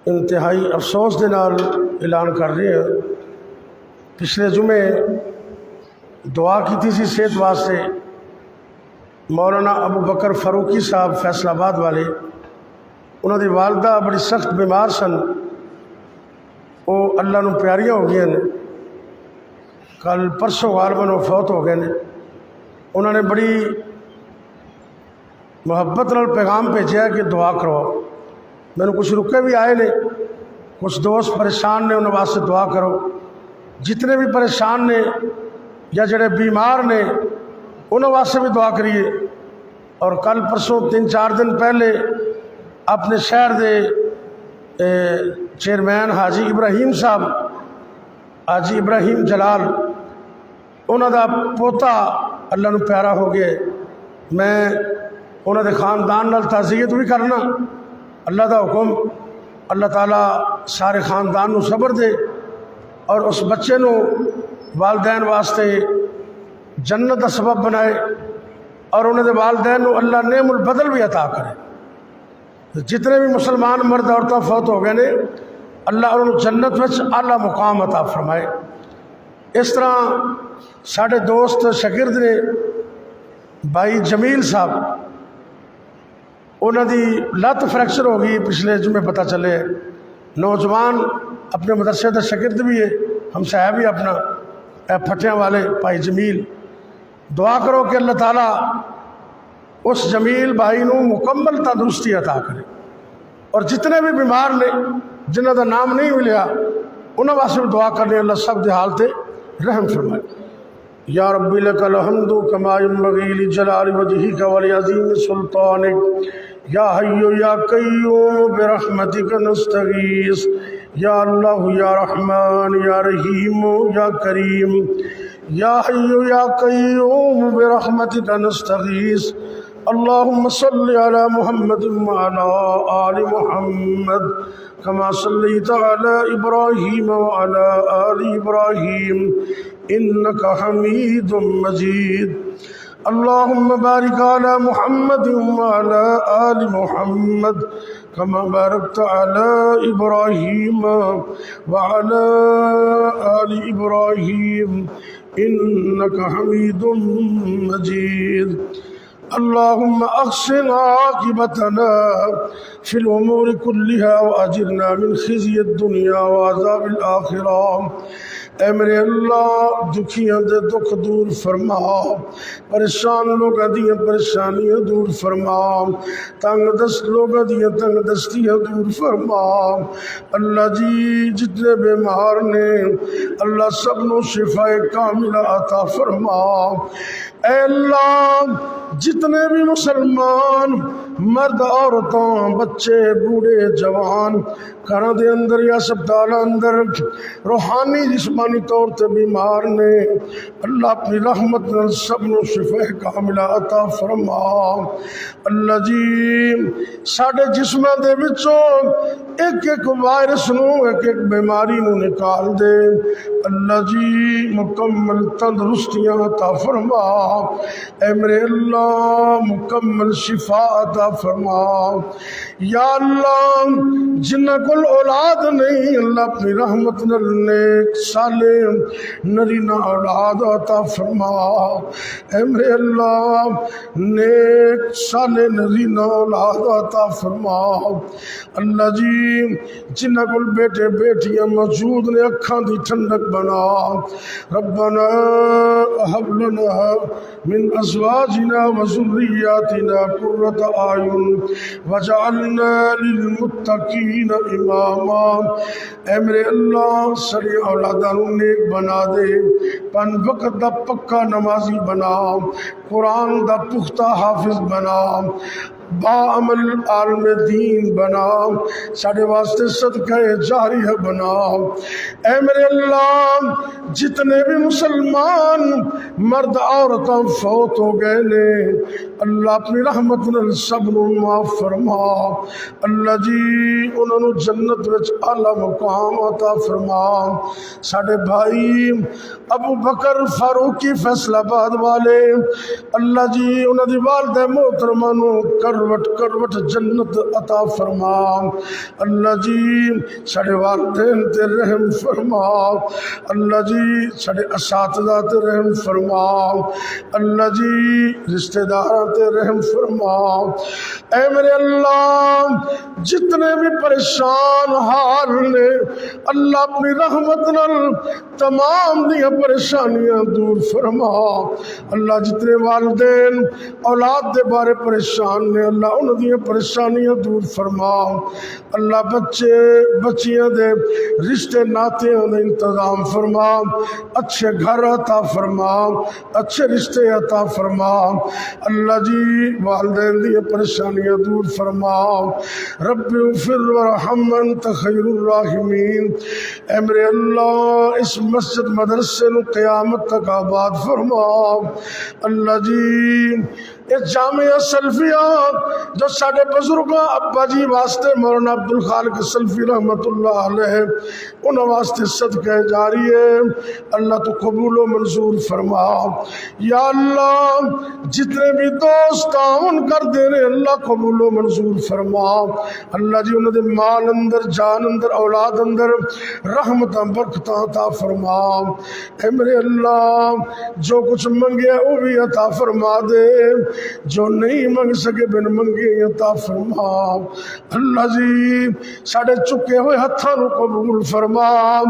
انتہائی افسوس دے نال اعلان کر رہے ہیں، پچھلے جمعے دعا کی تھی سی صحت واسطے مولانا ابو بکر فاروقی صاحب فیصل آباد والے، انہوں دی والدہ بڑی سخت بیمار سن، وہ اللہ نو پیاریاں ہو گئی ہیں، کل پرسوں غالباً وہ فوت ہو گئے ہیں۔ انہوں نے بڑی محبت نال پیغام بھیجا کہ دعا کرو، میں نے کچھ رکے بھی آئے نے، کچھ دوست پریشان نے، انہوں واسطے دعا کرو۔ جتنے بھی پریشان نے یا جڑے بیمار نے انہوں واسطے بھی دعا کریے۔ اور کل پرسوں 3-4 دن پہلے اپنے شہر دے چیئرمین حاجی ابراہیم صاحب، حاجی ابراہیم جلال، انہوں دا پوتا اللہ نو پیارا ہو گئے۔ میں انہوں دے خاندان نال تعزیت بھی کرنا، اللہ دا حکم، اللہ تعالیٰ سارے خاندان نو صبر دے اور اس بچے نو والدین واسطے جنت دا سبب بنائے، اور انہوں دے والدین نو اللہ نعم البدل بھی عطا کرے۔ جتنے بھی مسلمان مرد عورتیں فوت ہو گئے نے، اللہ انہوں جنت وچ اعلیٰ مقام عطا فرمائے۔ اس طرح ساڑھے دوست شاگرد نے بھائی جمیل صاحب، انہوں دی لت فریکچر ہو گئی، پچھلے جمعے پتہ چلے، نوجوان اپنے مدرسے دا شاگرد بھی ہے، ہم صاحب بھی اپنا پھٹیاں والے بھائی جمیل، دعا کرو کہ اللہ تعالیٰ اس جمیل بھائی نو مکمل تندرستی عطا کرے، اور جتنے بھی بیمار نے جنہوں دا نام نہیں ملیا انہوں واسطے بھی دعا کرنے، اللہ سب دے حالتے رحم فرمائے۔ یا رب لک الحمد کما ینبغی لجلال وجہک ولعظیم سلطانک، یا حی یا قیوم برحمتک نستغیث، یا اللہ یا رحمان یا رحیم یا کریم، یا حی یا قیوم برحمتک نستغیث، اللہم صلی علی محمد وعلی آل محمد کما صلیت علی ابراہیم وعلی آل ابراہیم انک حمید مجید، اللہم بارک علی محمد وعلی آل محمد کما بارکت علی ابراہیم وعلی آل ابراہیم انک حمید مجید، اللہم احسن عاقبتنا فی الامور کلہا واجرنا من خزی الدنیا وعذاب الآخرہ۔ اے میرے اللہ دکھیاں دے دکھ دور فرما، پریشان لوگاں دیاں پریشانیاں دور فرما، تنگ دست لوگاں دیاں تنگ دستیاں دور فرما۔ اللہ جی جتنے بیمار نے اللہ سب نو شفا کاملہ عطا فرما۔ اے اللہ جتنے بھی مسلمان مرد عورتوں بچے بوڑھے جوان گھراں دے اندر یا اسپتال اندر روحانی جسمانی طور تے بیمار نے، اللہ اپنی رحمت نال سب نو شفا کاملہ عطا فرما۔ اللہ جی ساڈے جسماں دے وچوں ایک ایک وائرس نو ایک ایک بیماری نو نکال دے، اللہ جی مکمل تندرستیاں عطا فرما۔ اے میرے اللہ مکمل شفا عطا فرما۔ یا اللہ جنہ کل اولاد نہیں، اللہ اپنی رحمت نال نیک صالح نرینہ اولاد عطا فرما۔ اے میرے اللہ نیک صالح نرینہ اولاد عطا فرما۔ اللہ جی جنہ کل بیٹے بیٹیاں موجود نے اکھاں دی ٹھنڈک بنا، ربنا ہب لنا من ازواجنا وذریاتنا قرۃ اعین وجعلنا للمتقین اماما۔ اے میرے اللہ ساری اولاداں نوں نیک بنا دے، 5 وقت دا پکا نمازی بنا، قرآن دا پختہ حافظ بنا، با عمل عالم دین بنا، ساڑھے واسطے صدقہ جاریہ بنا۔ اے میرے اللہ جتنے بھی مسلمان مرد عورتاں فوت ہو گئے نے، اللہ اپنی رحمت نال سب نو معاف فرما۔ اللہ جی انہوں نے جنت وچ اعلیٰ مقام عطا فرما۔ ساڑھے بھائی ابو بکر فاروقی فیصل آباد والے، اللہ جی انہوں دی والدہ محترمہ نو کر کروٹ کروٹ جنت عطا فرما۔ اللہ جی ساڑے والدین تے رحم فرما، اللہ جی ساڑے اساتذہ تے رحم فرما، اللہ جی رشتہ داراں تے رحم فرما۔ اے میرے اللہ جتنے بھی پریشان حال نے اللہ اپنی رحمت نال تمام دیا پریشانیاں دور فرما۔ اللہ جتنے والدین اولاد دے بارے پریشان نے اللہ انہوں دیا پریشانیاں دور فرما۔ اللہ بچے بچیاں دے رشتے ناتیاں دے انتظام فرما، اچھے گھر عطا فرما، اچھے رشتے عطا فرما۔ اللہ جی والدین دیا پریشانیاں دور فرما۔ رب اغفر ورحم انت خیر الراحمین۔ اے میرے اللہ اس مسجد مدرسے نو قیامت تک آباد فرما۔ اللہ جی اس جامعہ سلفیہ جو ساڑھے بزرگاں ابا جی واسطے مولانا عبدالخالق سلفی رحمت اللہ علیہ انہوں واسطے صدقہ جاری ہے، اللہ تو قبول و منظور فرما۔ یا اللہ جتنے بھی دوست تعاون کر دے رہے اللہ قبول و منظور فرما۔ اللہ جی انہوں دے مال اندر جان اندر اولاد اندر رحمتاں برکتاں عطا فرما۔ اے میرے اللہ جو کچھ منگیا وہ بھی عطا فرما دے، جو نہیں منگ سکے بن منگے عطا فرما۔ اللہ جی ساڑھے چکے ہوئے ہتھاں نو قبول فرما۔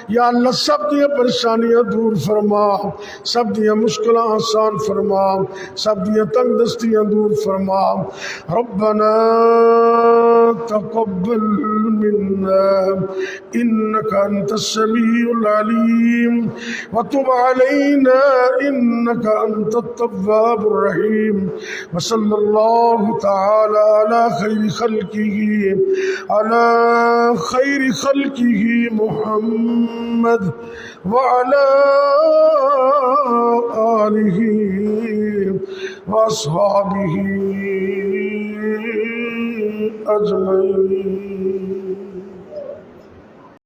یا اللہ سب دیا پریشانیاں دور فرما، سب دیا مشکلیں آسان فرما، سب دیا تنگ دستیاں دور فرما۔ ربنا تقبل منا انك انت السميع العليم وتب علينا انك انت التواب الرحيم وصلى الله تعالى على خير خلقه محمد وعلى آله وأصحابه أجمعين۔